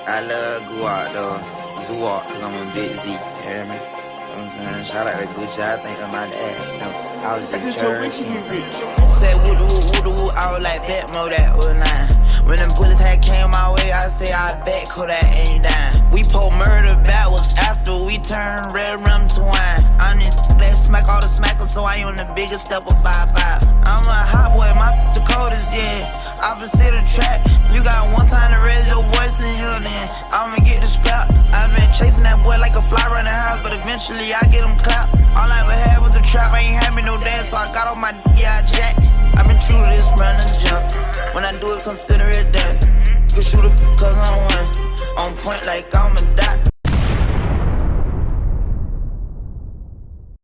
I love Guap though. Zuwalk, cause I'm a big Z. You hear me? You know what I'm saying? Shout out to Gucci, I think I'm my dad. You know, I was just church. Said woo doo woo, I was like bet mo that was nine. When them bullets had came my way, I say I bet Kodak ain't dying. We pulled murder backwards after we turned red rum to wine. I'm in that smack all the smackers, so I on the biggest step of 5'5". I'm a hot boy, my Dakotas, yeah. Opposite of track, you got one time to raise your voice in here, then I'ma get the scrap. I've been chasing that boy like a fly around the house, but eventually I get him clapped. All I ever had was a trap, I ain't had me no dad, so I got off my yeah jack. I've been true to this run and jump. When I do it, consider it done. Good shooter, cause I'm one. On point like I'm a dot.